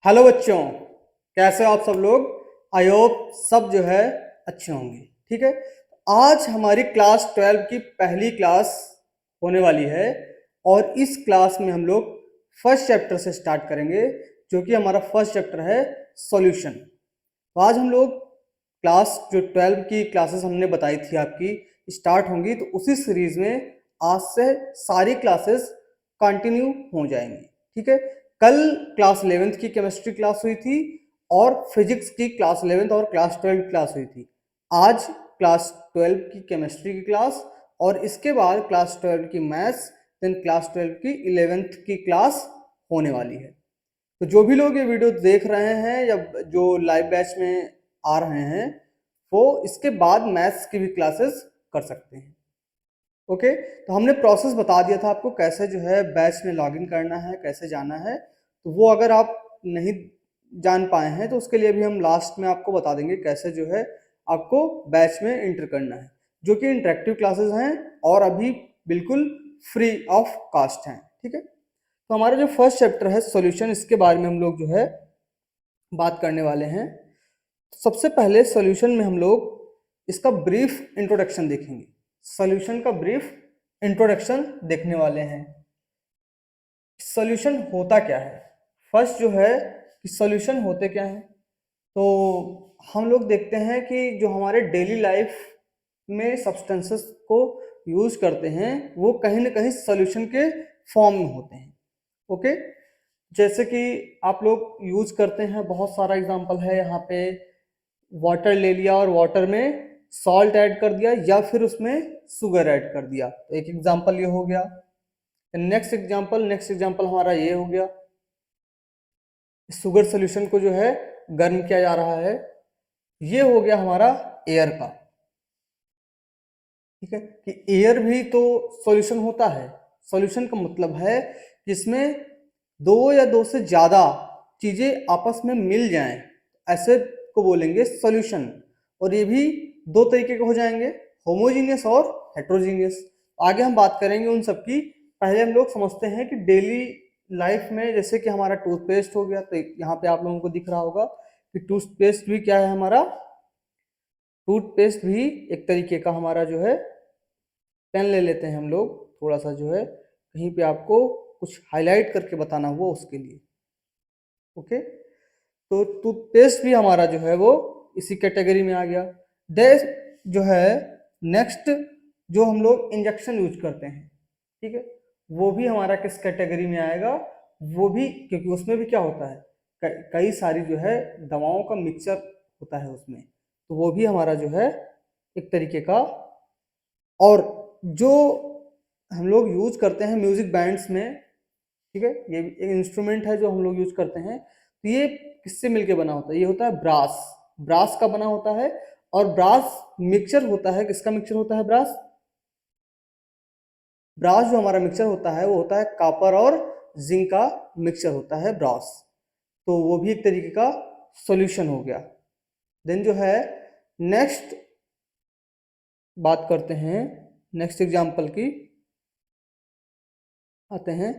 Hello बच्चों, कैसे हो आप सब लोग। आई होप सब जो है अच्छे होंगे। ठीक है, आज हमारी क्लास 12 की पहली क्लास होने वाली है और इस क्लास में हम लोग फर्स्ट चैप्टर से स्टार्ट करेंगे, जो कि हमारा फर्स्ट चैप्टर है सॉल्यूशन। तो आज हम लोग क्लास जो 12 की क्लासेस हमने बताई थी आपकी स्टार्ट होंगी, तो उसी सीरीज में आज से सारी क्लासेस कंटिन्यू हो जाएंगी। ठीक है, कल क्लास 11th की केमिस्ट्री क्लास हुई थी और फिजिक्स की क्लास 11th और क्लास 12 की क्लास हुई थी। आज क्लास 12 की केमिस्ट्री की क्लास और इसके बाद क्लास 12 की मैथ्स, देन क्लास 12 की 11th की क्लास होने वाली है। तो जो भी लोग ये वीडियो देख रहे हैं या जो लाइव बैच में आ रहे हैं, वो इसके बाद मैथ्स की भी क्लासेस कर सकते हैं। ओके, तो हमने प्रोसेस बता दिया था आपको कैसे जो है बैच में लॉगिन करना है, कैसे जाना है। तो वो अगर आप नहीं जान पाए हैं तो उसके लिए भी हम लास्ट में आपको बता देंगे कैसे जो है आपको बैच में एंटर करना है, जो कि इंटरेक्टिव क्लासेस हैं और अभी बिल्कुल फ्री ऑफ कास्ट हैं। ठीक है, तो हमारा जो फर्स्ट चैप्टर है सॉल्यूशन, इसके बारे में हम लोग जो है बात करने वाले हैं। सबसे पहले सॉल्यूशन में हम लोग इसका ब्रीफ इंट्रोडक्शन देखेंगे। सॉल्यूशन का ब्रीफ इंट्रोडक्शन देखने वाले हैं। सॉल्यूशन होता क्या है, फर्स्ट जो है कि सॉल्यूशन होते क्या है। तो हम लोग देखते हैं कि जो हमारे डेली लाइफ में सब्सटेंसेस को यूज करते हैं वो कहीं ना कहीं सॉल्यूशन के फॉर्म में होते हैं। ओके, जैसे कि आप लोग यूज करते हैं, बहुत सारा एग्जांपल है यहाँ पे। वाटर ले लिया और वाटर में सॉल्ट ऐड कर दिया या फिर उसमें शुगर ऐड कर दिया, तो एक एग्जांपल ये हो गया। नेक्स्ट एग्जांपल हमारा ये हो गया, शुगर सोल्यूशन को जो है गर्म किया जा रहा है। ये हो गया हमारा एयर का। ठीक है, कि एयर भी तो सॉल्यूशन होता है। सॉल्यूशन का मतलब है कि इसमें दो या दो से ज्यादा चीजें आपस में मिल जाएं, ऐसे को बोलेंगे सॉल्यूशन। और ये भी दो तरीके के हो जाएंगे, होमोजीनियस और हेट्रोजीनियस। आगे हम बात करेंगे उन सब की। पहले हम लोग समझते हैं कि डेली लाइफ में, जैसे कि हमारा टूथपेस्ट हो गया, तो यहाँ पे आप लोगों को दिख रहा होगा कि टूथपेस्ट भी क्या है हमारा, टूथपेस्ट भी एक तरीके का हमारा जो है। पेन ले लेते हैं हम लोग, थोड़ा सा जो है कहीं पे आपको कुछ हाईलाइट करके बताना हुआ उसके लिए। ओके, तो टूथपेस्ट भी हमारा जो है वो इसी कैटेगरी में आ गया। देन जो है नेक्स्ट, जो हम लोग इंजेक्शन यूज करते हैं, ठीक है, वो भी हमारा किस कैटेगरी में आएगा। वो भी, क्योंकि उसमें भी क्या होता है, कई सारी जो है दवाओं का मिक्सचर होता है उसमें, तो वो भी हमारा जो है एक तरीके का। और जो हम लोग यूज करते हैं म्यूजिक बैंड्स में, ठीक है, ये एक इंस्ट्रूमेंट है जो हम लोग यूज करते हैं, तो ये किससे मिलके बना होता है, ये होता है ब्रास। ब्रास का बना होता है। और ब्रास मिक्सचर होता है, किसका मिक्सचर होता है ब्रास। ब्रास जो हमारा मिक्सचर होता है वो होता है कॉपर और जिंक का मिक्सचर होता है ब्रास। तो वो भी एक तरीके का सॉल्यूशन हो गया। देन जो है नेक्स्ट बात करते हैं, नेक्स्ट एग्जांपल की आते हैं।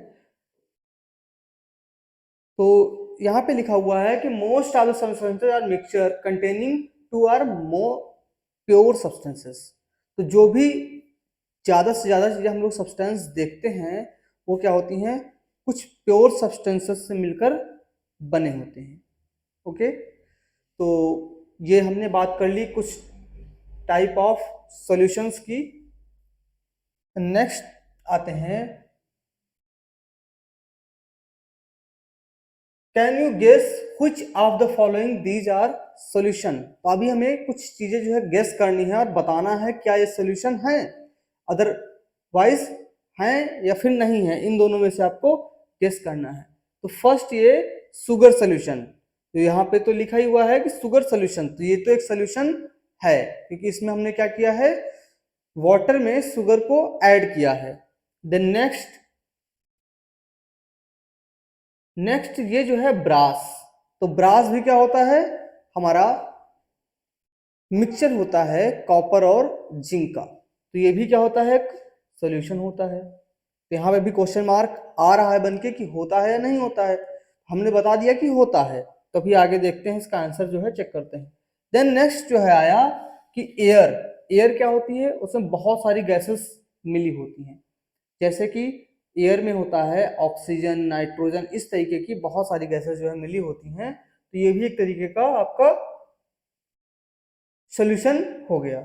तो यहाँ पे लिखा हुआ है कि most of the substances are mixture containing two or more pure substances. तो जो भी ज़्यादा से ज़्यादा चीज़ें हम लोग सब्सटेंस देखते हैं वो क्या होती हैं, कुछ प्योर सब्सटेंसेस से मिलकर बने होते हैं। ओके, तो ये हमने बात कर ली कुछ टाइप ऑफ सॉल्यूशंस की। नेक्स्ट आते हैं, can you guess which of the following these are solution. तो अभी हमें कुछ चीजें जो है गेस करनी है और बताना है क्या ये सॉल्यूशन है, अदरवाइज हैं या फिर नहीं है, इन दोनों में से आपको गेस करना है। तो फर्स्ट ये शुगर सॉल्यूशन, तो यहाँ पे तो लिखा ही हुआ है कि शुगर सॉल्यूशन, तो ये तो एक सॉल्यूशन है, क्योंकि इसमें हमने क्या किया है, वाटर में शुगर को ऐड किया है। देन नेक्स्ट ये जो है ब्रास, तो ब्रास भी क्या होता है, हमारा मिक्सचर होता है कॉपर और जिंक का, तो ये भी क्या होता है, सॉल्यूशन होता है। तो यहाँ पे भी क्वेश्चन मार्क आ रहा है बनके कि होता है या नहीं होता है। हमने बता दिया कि होता है, तो अभी आगे देखते हैं इसका आंसर जो है चेक करते हैं। देन नेक्स्ट जो है आया कि एयर। एयर क्या होती है, उसमें बहुत सारी गैसेस मिली होती हैं, जैसे कि एयर में होता है ऑक्सीजन, नाइट्रोजन, इस तरीके की बहुत सारी गैसेस जो है मिली होती हैं। तो ये भी एक तरीके का आपका सॉल्यूशन हो गया।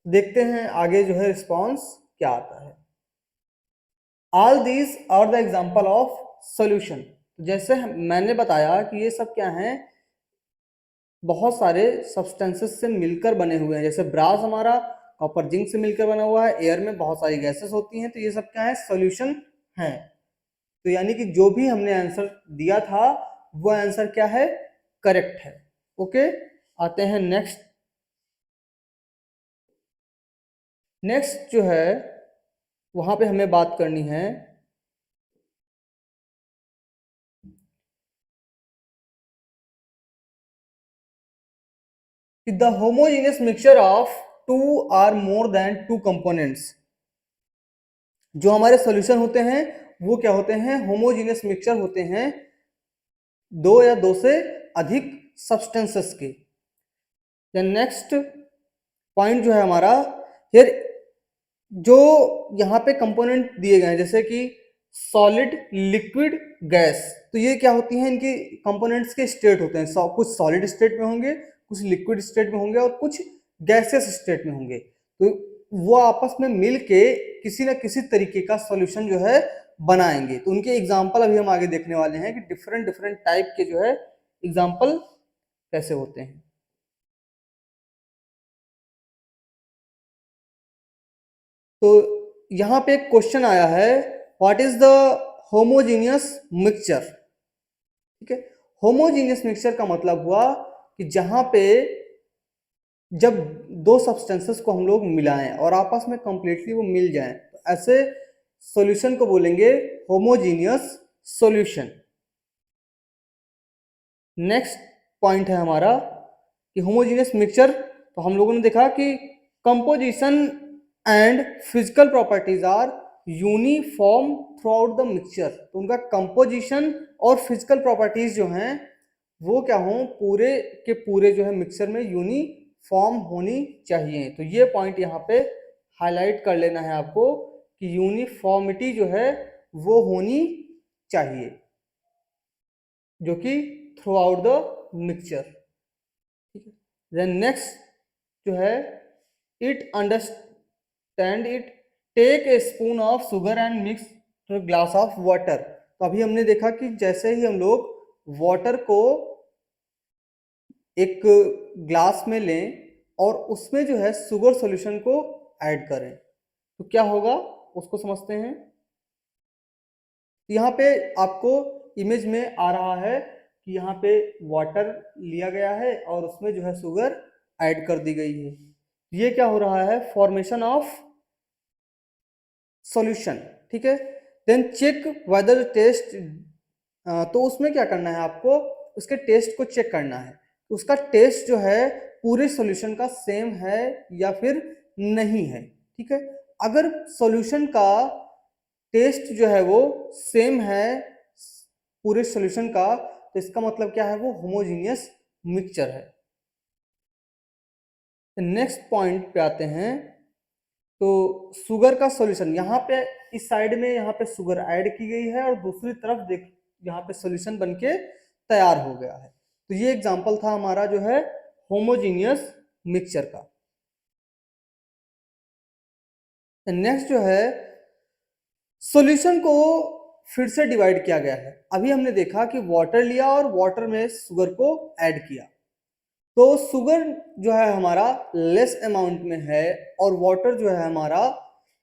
देखते हैं आगे जो है रिस्पॉन्स क्या आता है। All these are the example of solution. जैसे मैंने बताया कि ये सब क्या हैं, बहुत सारे सब्सटेंसेस से मिलकर बने हुए हैं। जैसे ब्रास हमारा कॉपर जिंक से मिलकर बना हुआ है, एयर में बहुत सारी गैसेस होती हैं, तो ये सब क्या है, सॉल्यूशन है। तो यानी कि जो भी हमने आंसर दिया था वो आंसर क्या है, करेक्ट है। ओके, आते हैं नेक्स्ट। नेक्स्ट जो है वहां पे हमें बात करनी है कि the homogeneous mixture of two or more than two components. जो हमारे सॉल्यूशन होते हैं वो क्या होते हैं, होमोजेनियस मिक्सचर होते हैं दो या दो से अधिक सब्सटेंसेस के। नेक्स्ट पॉइंट जो है हमारा, फिर जो यहाँ पे कंपोनेंट दिए गए हैं जैसे कि सॉलिड, लिक्विड, गैस, तो ये क्या होती हैं, इनके कंपोनेंट्स के स्टेट होते हैं। कुछ सॉलिड स्टेट में होंगे, कुछ लिक्विड स्टेट में होंगे और कुछ गैसियस स्टेट में होंगे। तो वो आपस में मिल के किसी न किसी तरीके का सॉल्यूशन जो है बनाएंगे। तो उनके एग्जाम्पल अभी हम आगे देखने वाले हैं कि डिफरेंट डिफरेंट टाइप के जो है एग्जाम्पल कैसे होते हैं। तो यहाँ पे एक क्वेश्चन आया है, what is the homogeneous mixture. ठीक है, होमोजीनियस मिक्सचर का मतलब हुआ कि जहां पे जब दो सब्सटेंसेस को हम लोग मिलाएं और आपस में कंप्लीटली वो मिल जाएं, तो ऐसे सॉल्यूशन को बोलेंगे होमोजीनियस सॉल्यूशन। नेक्स्ट पॉइंट है हमारा कि होमोजीनियस मिक्सचर, तो हम लोगों ने देखा कि composition and physical properties are uniform throughout the mixture. तो उनका कंपोजिशन और फिजिकल प्रॉपर्टीज जो हैं वो क्या हों, पूरे के पूरे जो है मिक्सचर में यूनिफॉर्म होनी चाहिए। तो ये पॉइंट यहाँ पे हाईलाइट कर लेना है आपको कि यूनिफॉर्मिटी जो है वो होनी चाहिए, जो कि थ्रू आउट द मिक्सचर। ठीक है, देन नेक्स्ट जो है, it understand it, take a spoon of sugar and mix to glass of water. तो अभी हमने देखा कि जैसे ही हम लोग वाटर को एक ग्लास में लें और उसमें जो है शुगर सॉल्यूशन को ऐड करें तो क्या होगा, उसको समझते हैं। यहाँ पे आपको इमेज में आ रहा है कि यहाँ पे वाटर लिया गया है और उसमें जो है शुगर ऐड कर दी गई है। ये क्या हो रहा है, फॉर्मेशन ऑफ सॉल्यूशन। ठीक है, देन चेक वेदर टेस्ट, तो उसमें क्या करना है आपको, उसके टेस्ट को चेक करना है। उसका टेस्ट जो है पूरे सॉल्यूशन का सेम है या फिर नहीं है। ठीक है, अगर सॉल्यूशन का टेस्ट जो है वो सेम है पूरे सॉल्यूशन का, तो इसका मतलब क्या है, वो होमोजीनियस मिक्सचर है। नेक्स्ट पॉइंट पे आते हैं, तो शुगर का सॉल्यूशन, यहाँ पे इस साइड में यहाँ पे शुगर ऐड की गई है और दूसरी तरफ देख यहाँ पे सॉल्यूशन बनके तैयार हो गया है। तो ये एग्जांपल था हमारा जो है होमोजीनियस मिक्सचर का। नेक्स्ट जो है, सॉल्यूशन को फिर से डिवाइड किया गया है। अभी हमने देखा कि वाटर लिया और वाटर में शुगर को ऐड किया, तो शुगर जो है हमारा लेस अमाउंट में है और वाटर जो है हमारा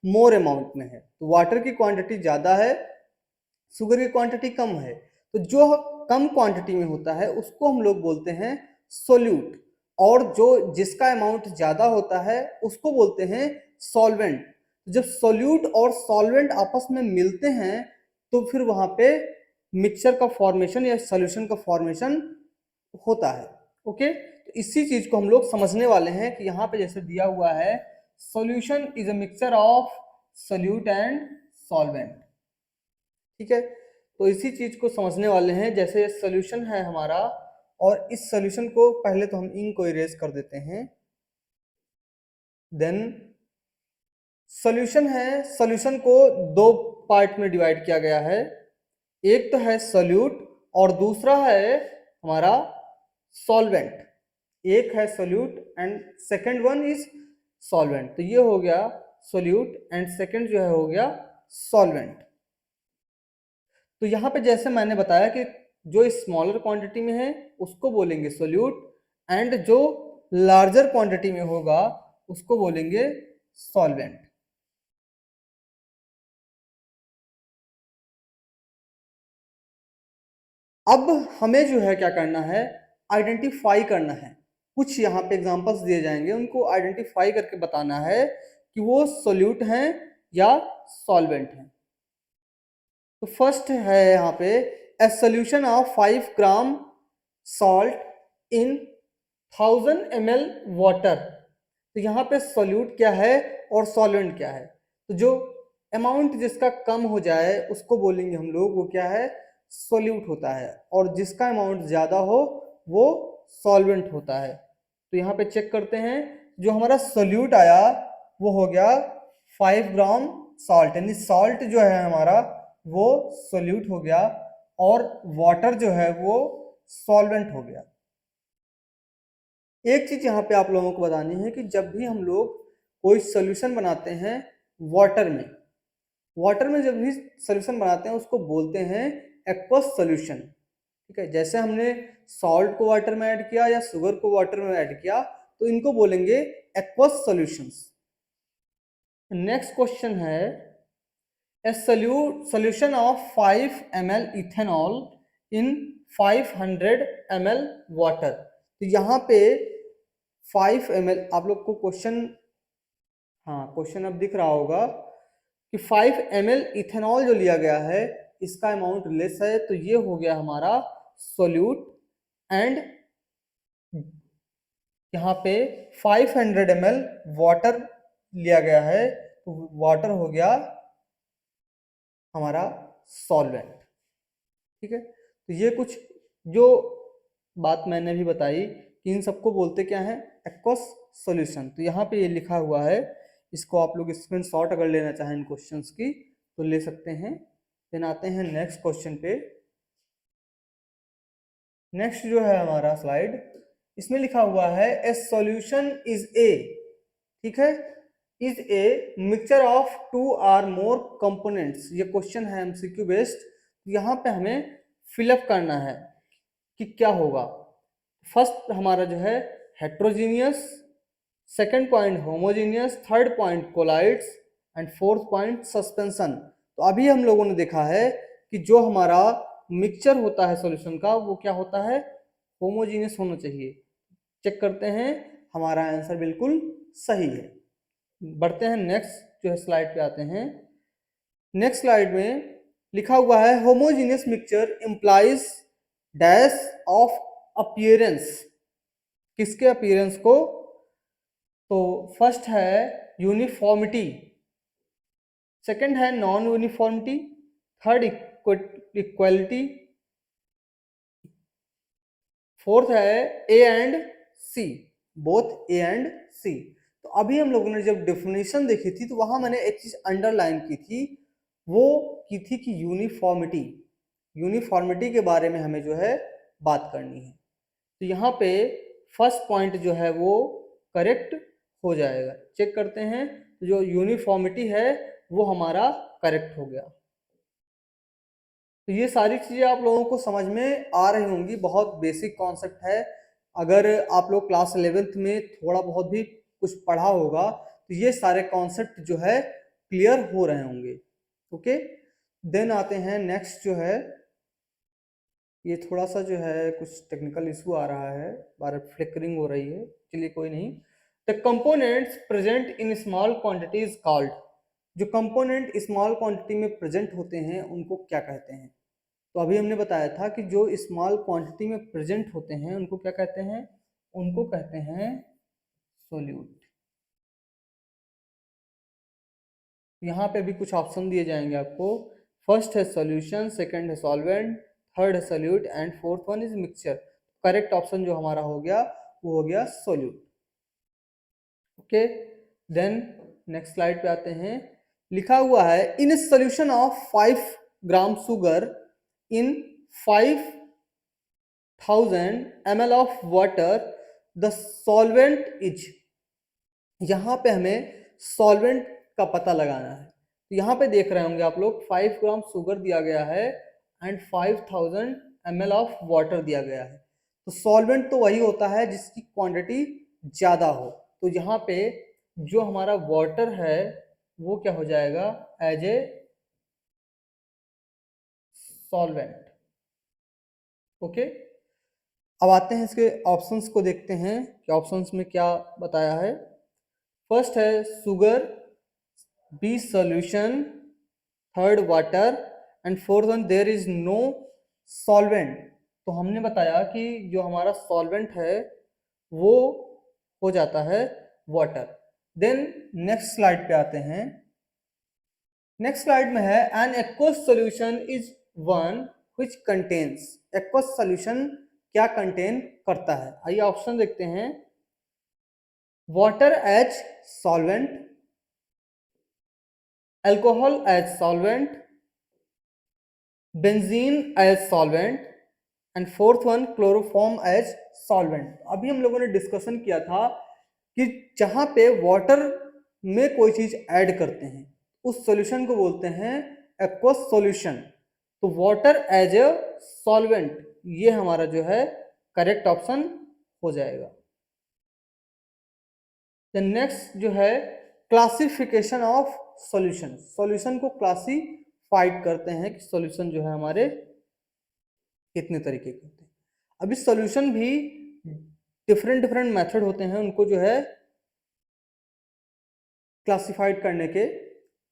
मोर अमाउंट में है। तो वाटर की क्वांटिटी ज़्यादा है, शुगर की क्वांटिटी कम है। तो जो कम क्वांटिटी में होता है उसको हम लोग बोलते हैं सोल्यूट, और जो जिसका अमाउंट ज़्यादा होता है उसको बोलते हैं सॉल्वेंट। जब सोल्यूट और सॉल्वेंट आपस में मिलते हैं तो फिर वहाँ पे मिक्सचर का फॉर्मेशन या सॉल्यूशन का फॉर्मेशन होता है। ओके, तो इसी चीज को हम लोग समझने वाले हैं कि यहाँ पे जैसे दिया हुआ है, solution is a mixture of solute and solvent. ठीक है, तो इसी चीज को समझने वाले हैं। जैसे सोल्यूशन है हमारा, और इस सोल्यूशन को पहले तो हम इन को इरेज कर देते हैं। देन सोल्यूशन है, सोल्यूशन को दो पार्ट में डिवाइड किया गया है। एक तो है सोल्यूट और दूसरा है हमारा सॉल्वेंट। एक है solute and second one is solvent. तो ये हो गया सोल्यूट एंड सेकंड जो है हो गया सॉल्वेंट। तो यहाँ पे जैसे मैंने बताया कि जो स्मॉलर क्वांटिटी में है उसको बोलेंगे सोल्यूट, एंड जो लार्जर क्वांटिटी में होगा उसको बोलेंगे सॉल्वेंट। अब हमें जो है क्या करना है, आइडेंटिफाई करना है। कुछ यहाँ पे एग्जांपल्स दिए जाएंगे, उनको आइडेंटिफाई करके बताना है कि वो सोल्यूट हैं या सॉल्वेंट हैं। तो फर्स्ट है यहाँ पे, ए solution of 5 gram salt in 1000 ml water. तो यहाँ पे सोल्यूट क्या है और सॉल्वेंट क्या है। तो जो अमाउंट जिसका कम हो जाए उसको बोलेंगे हम लोग वो क्या है, सोल्यूट होता है, और जिसका अमाउंट ज़्यादा हो वो सॉल्वेंट होता है। तो यहाँ पे चेक करते हैं, जो हमारा सोल्यूट आया वो हो गया 5 ग्राम सॉल्ट, यानी सॉल्ट जो है हमारा वो सोल्यूट हो गया और वाटर जो है वो सॉल्वेंट हो गया। एक चीज यहाँ पे आप लोगों को बतानी है कि जब भी हम लोग कोई सोल्यूशन बनाते हैं वाटर में जब भी सोल्यूशन बनाते हैं उसको बोलते हैं एक्वस सोल्यूशन। ठीक है, जैसे हमने सॉल्ट को वाटर में ऐड किया या शुगर को वाटर में ऐड किया तो इनको बोलेंगे एक्वस सॉल्यूशंस। नेक्स्ट क्वेश्चन है, ए solution of 5 ml ethanol in 500 ml water। तो यहाँ पे 5 ml आप लोग को क्वेश्चन, हाँ क्वेश्चन अब दिख रहा होगा कि 5 ml इथेनॉल जो लिया गया है इसका अमाउंट लेस है, तो ये हो गया हमारा सोल्यूट, एंड यहाँ पे 500 ml वाटर लिया गया है तो वाटर हो गया हमारा सॉल्वेंट। ठीक है, तो ये कुछ जो बात मैंने भी बताई कि इन सबको बोलते क्या है, एक्वस सॉल्यूशन। तो यहाँ पे ये लिखा हुआ है, इसको आप लोग स्क्रीनशॉट अगर लेना चाहें इन क्वेश्चंस की तो ले सकते हैं। देन आते हैं नेक्स्ट क्वेश्चन पे। नेक्स्ट जो है हमारा स्लाइड, इसमें लिखा हुआ है ए सॉल्यूशन इज ए, ठीक है, इज ए मिक्सचर ऑफ 2 और मोर कंपोनेंट्स। ये क्वेश्चन है एमसीक्यू बेस्ड। यहाँ पे हमें फिलअप करना है कि क्या होगा। फर्स्ट हमारा जो है heterogeneous, second point homogeneous, third point colloids and fourth point suspension. तो अभी हम लोगों ने देखा है कि जो हमारा मिक्सचर होता है सॉल्यूशन का वो क्या होता है, होमोजीनियस होना चाहिए। चेक करते हैं, हमारा आंसर बिल्कुल सही है। बढ़ते हैं नेक्स्ट जो है स्लाइड पे आते हैं। नेक्स्ट स्लाइड में लिखा हुआ है homogeneous mixture implies dash of appearance. किसके अपीयरेंस को, तो फर्स्ट है यूनिफॉर्मिटी, सेकंड है non uniformity, third equality, fourth है A and C, both A and C. तो अभी हम लोगों ने जब डेफिनेशन देखी थी तो वहां मैंने एक चीज अंडरलाइन की थी, वो की थी कि यूनिफॉर्मिटी के बारे में हमें जो है बात करनी है। तो यहाँ पे फर्स्ट पॉइंट जो है वो करेक्ट हो जाएगा। चेक करते हैं, तो जो यूनिफॉर्मिटी है वो हमारा करेक्ट हो गया। तो ये सारी चीज़ें आप लोगों को समझ में आ रही होंगी, बहुत बेसिक कॉन्सेप्ट है। अगर आप लोग क्लास 11th में थोड़ा बहुत भी कुछ पढ़ा होगा तो ये सारे कॉन्सेप्ट जो है क्लियर हो रहे होंगे। ओके, देन आते हैं नेक्स्ट जो है, ये थोड़ा सा जो है कुछ टेक्निकल इशू आ रहा है, बार फ्लिकरिंग हो रही है, चलिए कोई नहीं। The components present in small quantities called. जो कंपोनेंट स्मॉल क्वांटिटी में प्रेजेंट होते हैं उनको क्या कहते हैं। तो अभी हमने बताया था कि जो स्मॉल क्वांटिटी में प्रेजेंट होते हैं उनको क्या कहते हैं, उनको कहते हैं सोल्यूट। यहाँ पे भी कुछ ऑप्शन दिए जाएंगे आपको, फर्स्ट है सॉल्यूशन, सेकंड है सॉल्वेंट, थर्ड है solute and fourth one is mixture. Correct option जो हमारा हो गया वो हो गया solute. Okay, then next slide पे आते हैं। लिखा हुआ है in a solution of 5 gram sugar in 5000 ml of water the solvent is. यहाँ पे हमें सॉल्वेंट का पता लगाना है। तो यहाँ पे देख रहे होंगे आप लोग 5 ग्राम शुगर दिया गया है एंड 5000 ml ऑफ वाटर दिया गया है। तो सॉल्वेंट तो वही होता है जिसकी क्वांटिटी ज़्यादा हो। तो यहाँ पे जो हमारा वाटर है वो क्या हो जाएगा, एज ए सॉल्वेंट। ओके, अब आते हैं इसके ऑप्शंस को देखते हैं कि ऑप्शंस में क्या बताया है। फर्स्ट है sugar, B solution, third water and fourth one there is no solvent. तो हमने बताया कि जो हमारा सॉल्वेंट है वो हो जाता है वाटर। देन नेक्स्ट स्लाइड पे आते हैं। नेक्स्ट स्लाइड में है an aqueous solution is one which contains. Aqueous solution क्या कंटेन करता है, आइए ऑप्शन देखते हैं। Water as solvent, alcohol as solvent, benzene as solvent and fourth one chloroform as solvent. अभी हम लोगों ने डिस्कशन किया था कि जहां पे वाटर में कोई चीज ऐड करते हैं उस सॉल्यूशन को बोलते हैं एक्वस सॉल्यूशन। तो वाटर एज ए सॉल्वेंट ये हमारा जो है करेक्ट ऑप्शन हो जाएगा। नेक्स्ट जो है क्लासिफिकेशन ऑफ सॉल्यूशन। सॉल्यूशन को क्लासिफाइड करते हैं कि सॉल्यूशन जो है हमारे कितने तरीके के होते हैं। अभी सॉल्यूशन भी डिफरेंट मेथड होते हैं उनको जो है क्लासिफाइड करने के,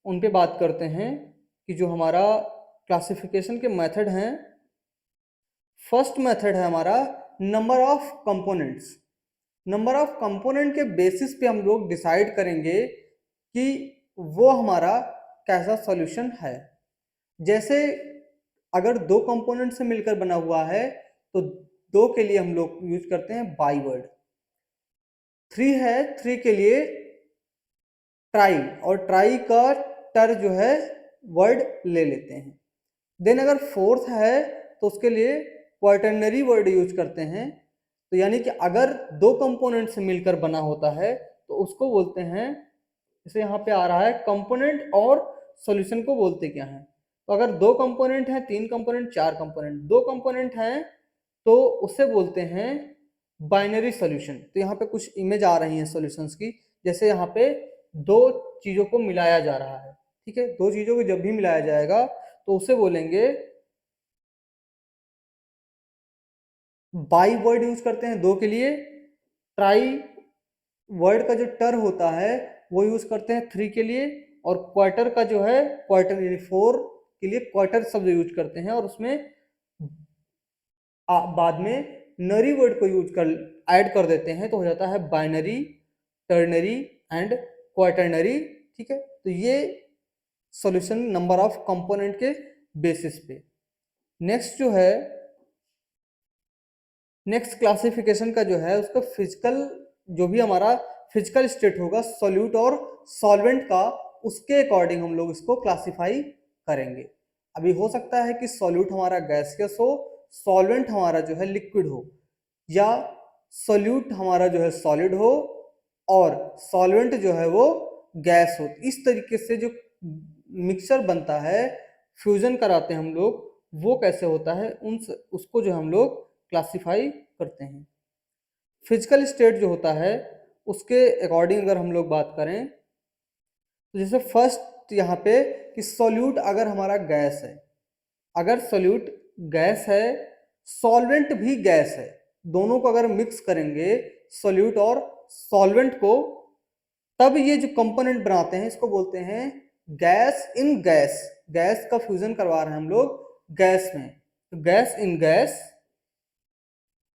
उन पे बात करते हैं कि जो हमारा क्लासिफिकेशन के मेथड हैं। फर्स्ट मेथड है हमारा number of components. Number of component के बेसिस पे हम लोग डिसाइड करेंगे कि वो हमारा कैसा सॉल्यूशन है। जैसे अगर 2 कंपोनेंट से मिलकर बना हुआ है तो 2 के लिए हम लोग यूज करते हैं बाई वर्ड। 3 है, 3 के लिए ट्राई, और ट्राई का टर जो है वर्ड ले लेते हैं। देन अगर फोर्थ है तो उसके लिए क्वाटर्नरी वर्ड यूज करते हैं। तो यानी कि अगर 2 कंपोनेंट से मिलकर बना होता है तो उसको बोलते हैं, जैसे यहाँ पे आ रहा है कंपोनेंट और सॉल्यूशन को बोलते क्या हैं। तो अगर 2 कंपोनेंट हैं, 3 कंपोनेंट, 4 कंपोनेंट, 2 कंपोनेंट हैं तो उसे बोलते हैं बाइनरी सॉल्यूशन। तो यहाँ पे कुछ इमेज आ रही हैं सॉल्यूशंस की, जैसे यहाँ पे 2 चीजों को मिलाया जा रहा है। ठीक है, 2 चीजों को जब भी मिलाया जाएगा तो उसे बोलेंगे बाई वर्ड यूज करते हैं 2 के लिए। ट्राई वर्ड का जो टर होता है वो यूज करते हैं 3 के लिए, और क्वार्टर का जो है क्वार्टर यानी 4 के लिए क्वार्टर शब्द यूज करते हैं, और उसमें बाद में नरी वर्ड को यूज कर ऐड कर देते हैं तो हो जाता है बाइनरी, टर्नरी एंड क्वाटर्नरी। ठीक है, तो ये सॉल्यूशन नंबर ऑफ कंपोनेंट के बेसिस पे। नेक्स्ट जो है, नेक्स्ट क्लासिफिकेशन का जो है उसका फिजिकल, जो भी हमारा फिजिकल स्टेट होगा सॉल्यूट और सॉल्वेंट का, उसके अकॉर्डिंग हम लोग इसको क्लासिफाई करेंगे। अभी हो सकता है कि सॉल्यूट हमारा गैसियस हो, सॉल्वेंट हमारा जो है लिक्विड हो, या सॉल्यूट हमारा जो है सॉलिड हो और सॉल्वेंट जो है वो गैस हो। इस तरीके से जो मिक्सचर बनता है, फ्यूजन कराते हैं हम लोग, वो कैसे होता है उसको जो हम लोग क्लासिफाई करते हैं। फिजिकल स्टेट जो होता है उसके अकॉर्डिंग अगर हम लोग बात करें तो जैसे फर्स्ट यहाँ पे कि सॉल्यूट अगर हमारा गैस है, अगर सॉल्यूट गैस है, सॉल्वेंट भी गैस है, दोनों को अगर मिक्स करेंगे सॉल्यूट और सॉल्वेंट को, तब ये जो कंपोनेंट बनाते हैं इसको बोलते हैं गैस इन गैस। गैस का फ्यूजन करवा रहे हैं हम लोग गैस में, तो गैस इन गैस।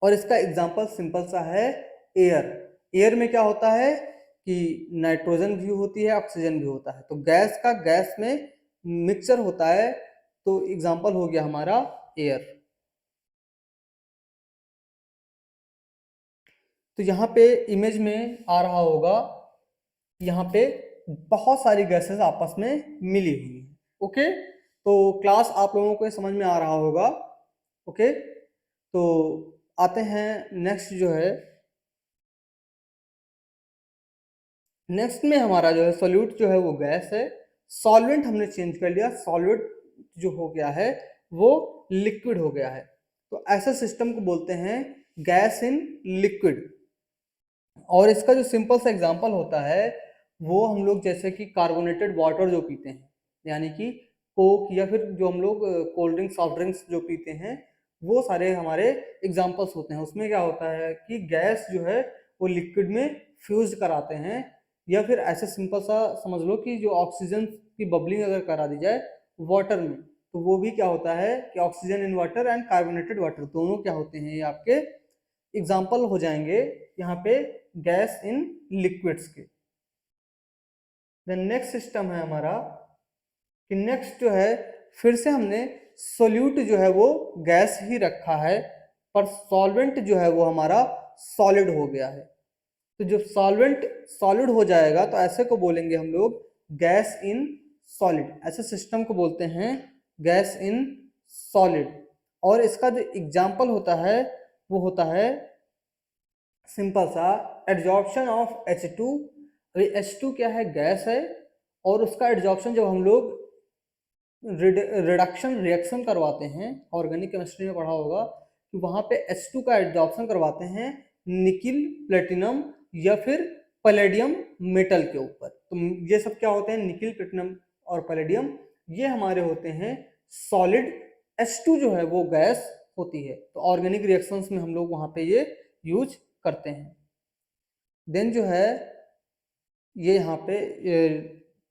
और इसका एग्जांपल सिंपल सा है एयर। एयर में क्या होता है कि नाइट्रोजन भी होती है, ऑक्सीजन भी होता है। तो गैस का गैस में मिक्सचर होता है तो एग्जाम्पल हो गया हमारा एयर। तो यहाँ पे इमेज में आ रहा होगा, यहाँ पे बहुत सारी गैसेस आपस में मिली हुई हैं। ओके, तो क्लास आप लोगों को समझ में आ रहा होगा। ओके, तो आते हैं नेक्स्ट जो है, नेक्स्ट में हमारा जो है सोल्यूट जो है वो गैस है, सॉल्वेंट हमने चेंज कर लिया, सॉल्वेंट जो हो गया है वो लिक्विड हो गया है। तो ऐसे सिस्टम को बोलते हैं गैस इन लिक्विड। और इसका जो सिंपल सा एग्जांपल होता है वो हम लोग जैसे कि कार्बोनेटेड वाटर जो पीते हैं, यानी कि कोक या फिर जो हम लोग कोल्ड ड्रिंक्स सॉफ्ट ड्रिंक्स जो पीते हैं, वो सारे हमारे एग्जांपल्स होते हैं। उसमें क्या होता है कि गैस जो है वो लिक्विड में फ्यूज कराते हैं, या फिर ऐसे सिंपल सा समझ लो कि जो ऑक्सीजन की बबलिंग अगर करा दी जाए वाटर में, तो वो भी क्या होता है कि oxygen in water and carbonated water दोनों क्या होते हैं, ये आपके एग्जाम्पल हो जाएंगे यहाँ पे गैस इन लिक्विड्स के। देन नेक्स्ट सिस्टम है हमारा कि नेक्स्ट जो है फिर से हमने सोल्यूट जो है वो गैस ही रखा है, पर सॉल्वेंट जो है वो हमारा सॉलिड हो गया है। तो जब सॉल्वेंट सॉलिड हो जाएगा तो ऐसे को बोलेंगे हम लोग गैस इन सॉलिड। ऐसे सिस्टम को बोलते हैं गैस इन सॉलिड। और इसका जो एग्जाम्पल होता है वो होता है सिंपल सा एड्जॉर्प्शन ऑफ H2। H2 क्या है, गैस है, और उसका एड्जॉर्प्शन जब हम लोग रिडक्शन रिएक्शन करवाते हैं, ऑर्गेनिक केमिस्ट्री में पढ़ा होगा कि वहाँ पे H2 का एड्जॉर्प्शन करवाते हैं निकिल प्लेटिनम या फिर पैलेडियम मेटल के ऊपर। तो ये सब क्या होते हैं, निकिल प्लेटिनम और पैलेडियम, ये हमारे होते हैं सॉलिड। H2 जो है वो गैस होती है। तो ऑर्गेनिक रिएक्शंस में हम लोग वहाँ पे ये यूज करते हैं। देन जो है ये यहाँ पे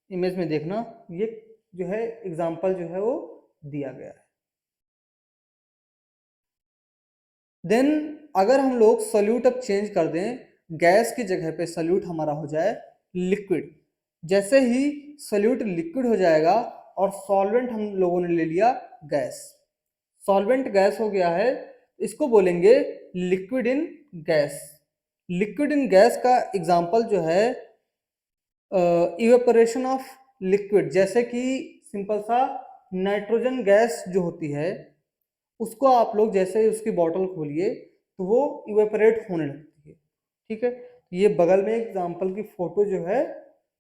इमेज में देखना, ये जो है एग्जाम्पल जो है वो दिया गया है। देन अगर हम लोग सोल्यूट अब चेंज कर दें, गैस की जगह पे सोल्यूट हमारा हो जाए लिक्विड। जैसे ही सोल्यूट लिक्विड हो जाएगा और सॉल्वेंट हम लोगों ने ले लिया गैस, सॉल्वेंट गैस हो गया है, इसको बोलेंगे liquid in gas. Liquid in gas का एग्जाम्पल जो है इवेपोरेशन ऑफ लिक्विड। जैसे कि सिंपल सा नाइट्रोजन गैस जो होती है उसको आप लोग जैसे उसकी बॉटल खोलिए तो वो इवेपोरेट होने लगती है। ठीक है, ये बगल में एग्जाम्पल की फोटो जो है,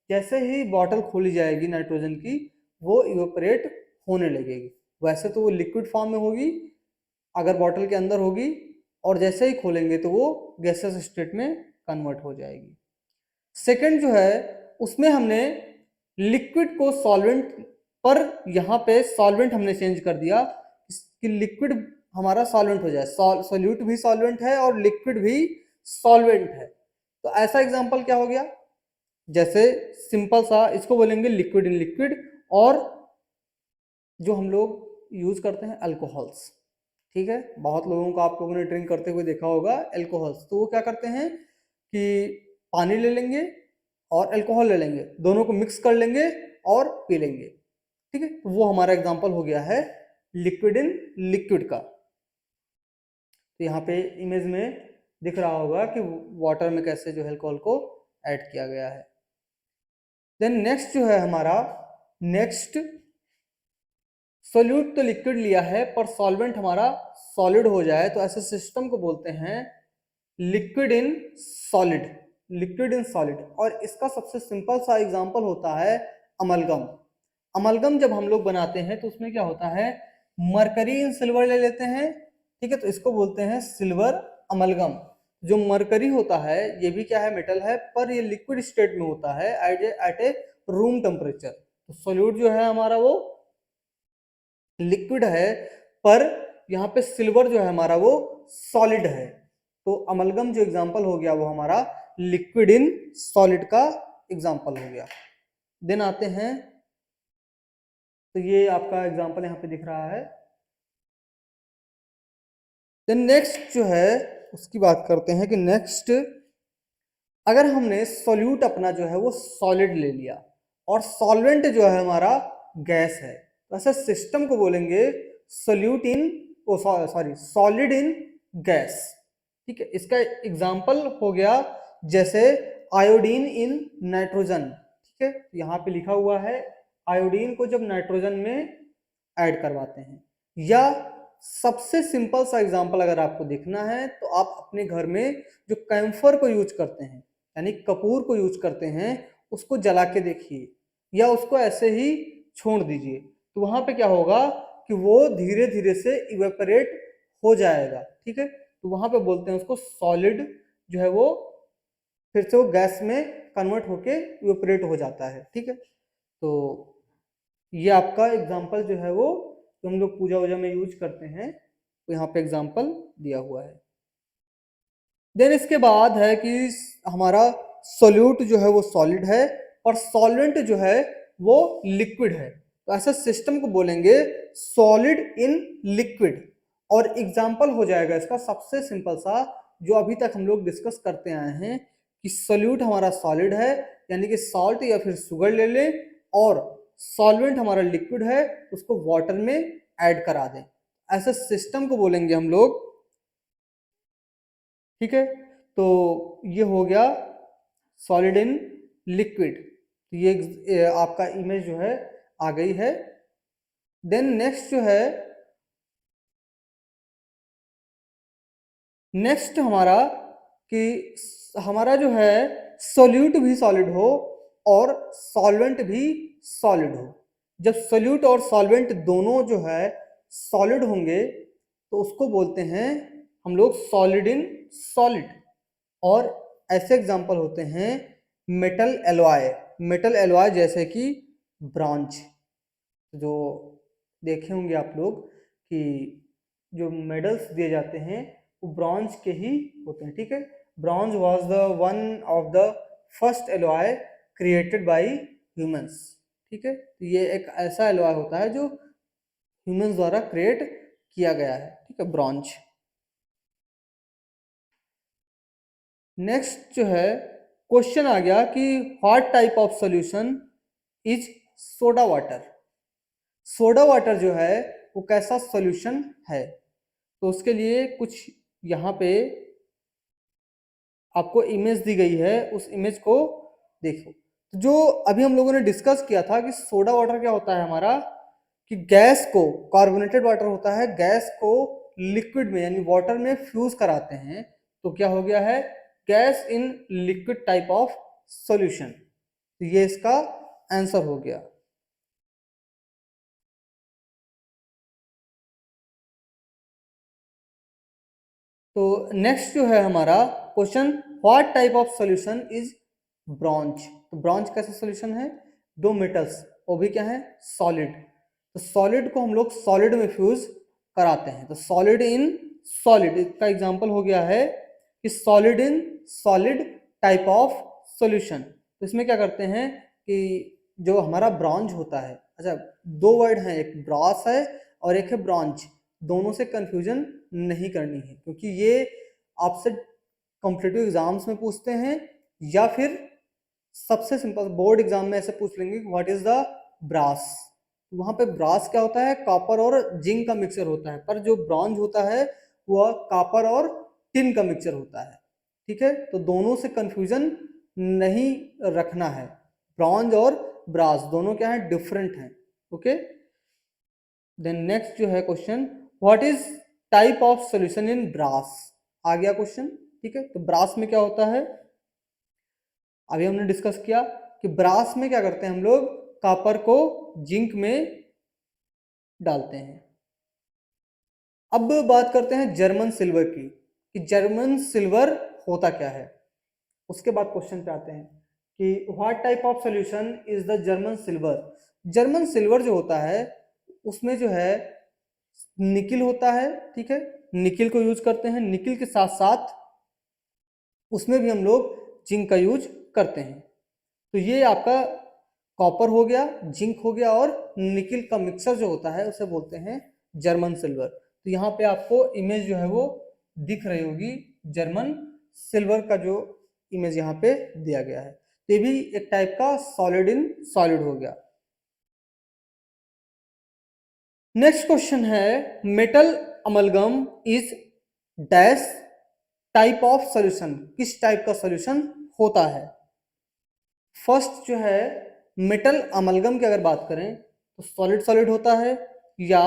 जैसे ही बॉटल खोली जाएगी नाइट्रोजन की वो इवेपोरेट होने लगेगी। वैसे तो वो लिक्विड फॉर्म में होगी अगर बॉटल के अंदर होगी, और जैसे ही खोलेंगे तो वो गैसेस स्टेट में कन्वर्ट हो जाएगी। सेकंड जो है उसमें हमने लिक्विड को सॉल्वेंट पर, यहाँ पे सॉल्वेंट हमने चेंज कर दिया कि लिक्विड हमारा सॉल्वेंट हो जाए। सोल्यूट भी सॉल्वेंट है और लिक्विड भी सॉल्वेंट है। तो ऐसा एग्जांपल क्या हो गया, जैसे सिंपल सा इसको बोलेंगे लिक्विड इन लिक्विड। और जो हम लोग यूज करते हैं अल्कोहल्स, ठीक है, बहुत लोगों को आप लोगों ने ड्रिंक करते हुए देखा होगा अल्कोहल्स। तो वो क्या करते हैं कि पानी ले लेंगे और अल्कोहल ले लेंगे, दोनों को मिक्स कर लेंगे और पी लेंगे। ठीक है, तो वो हमारा एग्जांपल हो गया है लिक्विड इन लिक्विड का। तो यहाँ पे इमेज में दिख रहा होगा कि वाटर में कैसे जो है अल्कोहल को ऐड किया गया है। देन नेक्स्ट जो है हमारा, नेक्स्ट सोल्यूट तो लिक्विड लिया है पर सॉल्वेंट हमारा सॉलिड हो जाए तो ऐसे सिस्टम को बोलते हैं liquid in solid. Liquid in solid. और इसका सबसे सिंपल सा एग्जांपल होता है अमलगम। अमलगम जब हम लोग बनाते हैं तो उसमें क्या होता है, मरकरी इन सिल्वर ले लेते हैं। ठीक है, तो इसको बोलते हैं सिल्वर अमलगम। जो मरकरी होता है ये भी क्या है, मेटल है, पर ये लिक्विड स्टेट में होता है एट ए रूम टेम्परेचर। तो सोल्यूट जो है हमारा वो लिक्विड है, पर यहाँ पे सिल्वर जो है हमारा वो सॉलिड है। तो अमलगम जो एग्जांपल हो गया वो हमारा लिक्विड इन सॉलिड का एग्जांपल हो गया। देन आते हैं, तो ये आपका एग्जांपल यहाँ पे दिख रहा है। देन नेक्स्ट जो है उसकी बात करते हैं कि नेक्स्ट अगर हमने सॉल्यूट अपना जो है वो सॉलिड ले लिया और सॉल्वेंट जो है हमारा गैस है, तो ऐसे सिस्टम को बोलेंगे solute in solid in gas. ठीक है, इसका एग्जाम्पल हो गया जैसे आयोडीन इन नाइट्रोजन। ठीक है, यहाँ पे लिखा हुआ है आयोडीन को जब नाइट्रोजन में ऐड करवाते हैं। या सबसे सिंपल सा एग्जांपल अगर आपको देखना है तो आप अपने घर में जो कैम्फर को यूज करते हैं यानी कपूर को यूज करते हैं उसको जला के देखिए या उसको ऐसे ही छोड़ दीजिए, तो वहां पे क्या होगा कि वो धीरे धीरे से इवेपोरेट हो जाएगा। ठीक है, तो वहां पे बोलते हैं उसको सॉलिड जो है वो फिर से वो गैस में कन्वर्ट होके इवेपोरेट हो जाता है। ठीक है, तो ये आपका एग्जाम्पल जो है वो जो हम लोग पूजा वूजा में यूज करते हैं, तो यहाँ पे एग्जाम्पल दिया हुआ है। देन इसके बाद है कि हमारा सोल्यूट जो है वो सॉलिड है और सॉल्वेंट जो है वो लिक्विड है। तो ऐसा सिस्टम को बोलेंगे सॉलिड इन लिक्विड। और एग्जाम्पल हो जाएगा इसका सबसे सिंपल सा जो अभी तक हम लोग डिस्कस करते आए हैं कि सोल्यूट हमारा सॉलिड है यानी कि सॉल्ट या फिर शुगर ले लें, और सॉल्वेंट हमारा लिक्विड है उसको वाटर में ऐड करा दें। ऐसे सिस्टम को बोलेंगे हम लोग। ठीक है, तो ये हो गया सॉलिड इन लिक्विड। तो ये आपका इमेज जो है आ गई है। देन नेक्स्ट जो है, नेक्स्ट हमारा कि हमारा जो है सोल्यूट भी सॉलिड हो और सॉल्वेंट भी सॉलिड हो। जब सोल्यूट और सॉल्वेंट दोनों जो है सॉलिड होंगे तो उसको बोलते हैं हम लोग सॉलिड इन सॉलिड। और ऐसे एग्जांपल होते हैं मेटल एलॉय, मेटल एलॉय जैसे कि ब्रॉन्ज। जो देखे होंगे आप लोग कि जो मेडल्स दिए जाते हैं वो ब्रॉन्ज के ही होते हैं। ठीक है, bronze was the one of the first alloy created by humans. ठीक है, तो ये एक ऐसा एलॉय होता है जो ह्यूमंस द्वारा क्रिएट किया गया है। ठीक है, ब्रॉन्ज। नेक्स्ट जो है क्वेश्चन आ गया कि what type of solution is soda water. Soda water जो है वो कैसा सॉल्यूशन है, तो उसके लिए कुछ यहाँ पे आपको इमेज दी गई है, उस इमेज को देखो। तो जो अभी हम लोगों ने डिस्कस किया था कि सोडा वाटर क्या होता है हमारा, कि गैस को, कार्बोनेटेड वाटर होता है, गैस को लिक्विड में यानी वाटर में फ्यूज कराते हैं, तो क्या हो गया है gas in liquid type of solution. तो ये इसका आंसर हो गया। तो नेक्स्ट जो है हमारा question, what type of solution is bronze. तो ब्रॉन्ज कैसा सॉल्यूशन है, दो मेटल्स वो भी क्या है सॉलिड, तो सॉलिड को हम लोग सॉलिड में फ्यूज कराते हैं। तो सॉलिड इन सॉलिड इसका एग्जांपल हो गया है कि solid in solid type of solution. तो इसमें क्या करते हैं कि जो हमारा ब्रॉन्ज होता है, अच्छा दो वर्ड हैं, एक ब्रॉस है और एक है ब्रॉन्ज, दोनों से कंफ्यूजन नहीं करनी है क्योंकि ये आपसे कॉम्पिटिटिव एग्जाम्स में पूछते हैं या फिर सबसे सिंपल बोर्ड एग्जाम में ऐसे पूछ लेंगे व्हाट इज द ब्रास। वहां पे ब्रास क्या होता है, कॉपर और जिंक का मिक्सचर होता है, पर जो ब्रॉन्ज होता है वह कॉपर और टिन का मिक्सचर होता है। ठीक है, तो दोनों से कंफ्यूजन नहीं रखना है, ब्रॉन्ज और ब्रास दोनों क्या है डिफरेंट हैं। ओके, देन नेक्स्ट जो है question, what is type of solution in brass. आ गया क्वेश्चन। ठीक है, तो ब्रास में क्या होता है, अभी हमने डिस्कस किया कि ब्रास में क्या करते हैं हम लोग कॉपर को जिंक में डालते हैं। अब बात करते हैं जर्मन सिल्वर की कि जर्मन सिल्वर होता क्या है। उसके बाद क्वेश्चन पे आते हैं कि what type of solution is the German silver. German silver जो होता है उसमें जो है निकिल होता है। ठीक है, निकिल को यूज करते हैं, निकिल के साथ साथ उसमें भी हम लोग जिंक का यूज करते हैं। तो ये आपका कॉपर हो गया, जिंक हो गया और निकिल का मिक्सर जो होता है उसे बोलते हैं जर्मन सिल्वर। तो यहाँ पे आपको इमेज जो है वो दिख रही होगी, जर्मन सिल्वर का जो इमेज यहाँ पे दिया गया है। तो ये भी एक टाइप का सॉलिड इन सॉलिड हो गया। नेक्स्ट क्वेश्चन है metal amalgam is dash type of solution, किस टाइप का सॉल्यूशन होता है। फर्स्ट जो है मेटल अमलगम की अगर बात करें तो सॉलिड सॉलिड होता है, या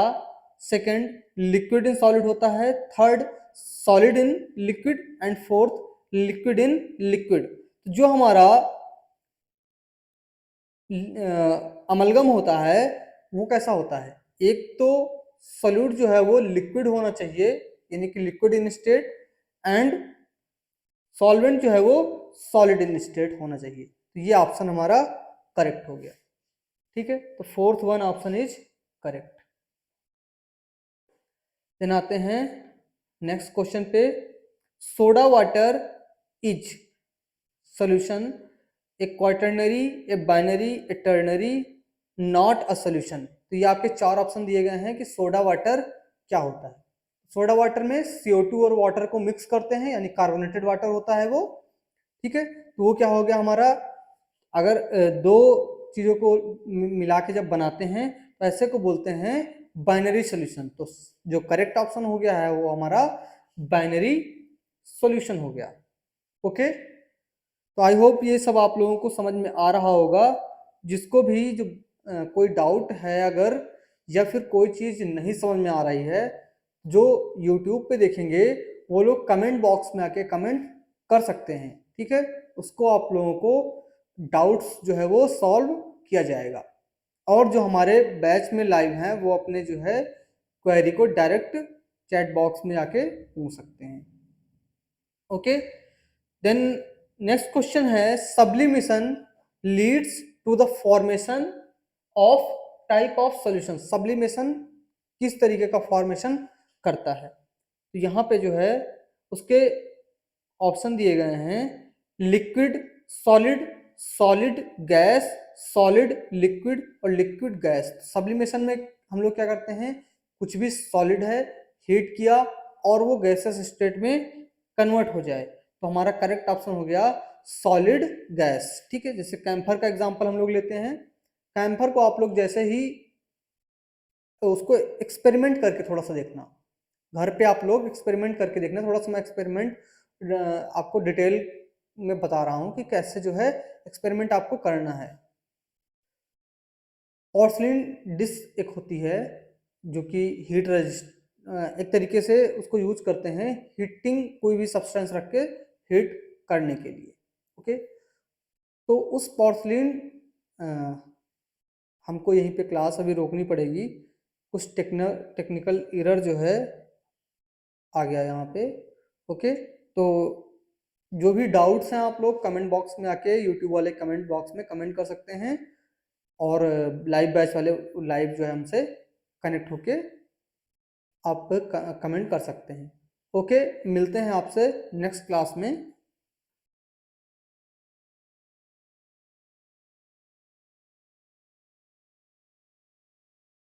सेकंड लिक्विड इन सॉलिड होता है, third solid in liquid, and fourth liquid in liquid. जो हमारा अमलगम होता है वो कैसा होता है, एक तो सॉल्यूट जो है वो लिक्विड होना चाहिए, यानी कि liquid in state, and solvent जो है वो सॉलिड इन स्टेट होना चाहिए। तो ये ऑप्शन हमारा करेक्ट हो गया, ठीक है। तो fourth one option is correct. Then आते हैं नेक्स्ट क्वेश्चन पे, soda water is solution a quaternary, a binary, a ternary, not a solution. तो ये आपके चार ऑप्शन दिए गए हैं कि सोडा वाटर क्या होता है। सोडा वाटर में CO2 और वाटर को मिक्स करते हैं, यानी कार्बोनेटेड वाटर होता है वो, ठीक है। तो वो क्या हो गया हमारा, अगर दो चीज़ों को मिला के जब बनाते हैं तो ऐसे को बोलते हैं बाइनरी सॉल्यूशन। तो जो करेक्ट ऑप्शन हो गया है वो हमारा बाइनरी सॉल्यूशन हो गया, ओके। तो आई होप ये सब आप लोगों को समझ में आ रहा होगा। जिसको भी जो कोई डाउट है अगर, या फिर कोई चीज़ नहीं समझ में आ रही है, जो यूट्यूब पे देखेंगे वो लोग कमेंट बॉक्स में आके कमेंट कर सकते हैं, ठीक है। उसको आप लोगों को डाउट्स जो है वो सॉल्व किया जाएगा। और जो हमारे बैच में लाइव हैं वो अपने जो है क्वेरी को डायरेक्ट चैट बॉक्स में आके पूछ सकते हैं, ओके। देन नेक्स्ट क्वेश्चन है, sublimation leads to the formation of type of solution. Sublimation किस तरीके का फॉर्मेशन करता है। तो यहाँ पे जो है उसके ऑप्शन दिए गए हैं, liquid solid, solid gas, solid liquid और लिक्विड गैस। सब्लिमेशन में हम लोग क्या करते हैं, कुछ भी सॉलिड है हीट किया और वो गैसेस स्टेट में कन्वर्ट हो जाए, तो हमारा करेक्ट ऑप्शन हो गया सॉलिड गैस, ठीक है। जैसे कैम्फर का एग्जांपल हम लोग लेते हैं, कैम्फर को आप लोग जैसे ही तो उसको एक्सपेरिमेंट करके थोड़ा सा देखना, घर पे आप लोग एक्सपेरिमेंट करके देखना। थोड़ा सा मैं एक्सपेरिमेंट आपको डिटेल में बता रहा हूँ कि कैसे जो है एक्सपेरिमेंट आपको करना है। पोर्सलिन डिश एक होती है जो कि हीट रेजिस्ट, एक तरीके से उसको यूज करते हैं हीटिंग, कोई भी सब्सटेंस रख के हीट करने के लिए, ओके। तो उस पोर्सलिन हमको यहीं पे क्लास अभी रोकनी पड़ेगी, कुछ टेक्निकल एरर जो है आ गया यहाँ पे, ओके। तो जो भी डाउट्स हैं आप लोग कमेंट बॉक्स में आके, यूट्यूब वाले कमेंट बॉक्स में कमेंट कर सकते हैं, और लाइव बैच वाले लाइव जो है हमसे कनेक्ट होके आप कमेंट कर सकते हैं, ओके। मिलते हैं आपसे नेक्स्ट क्लास में।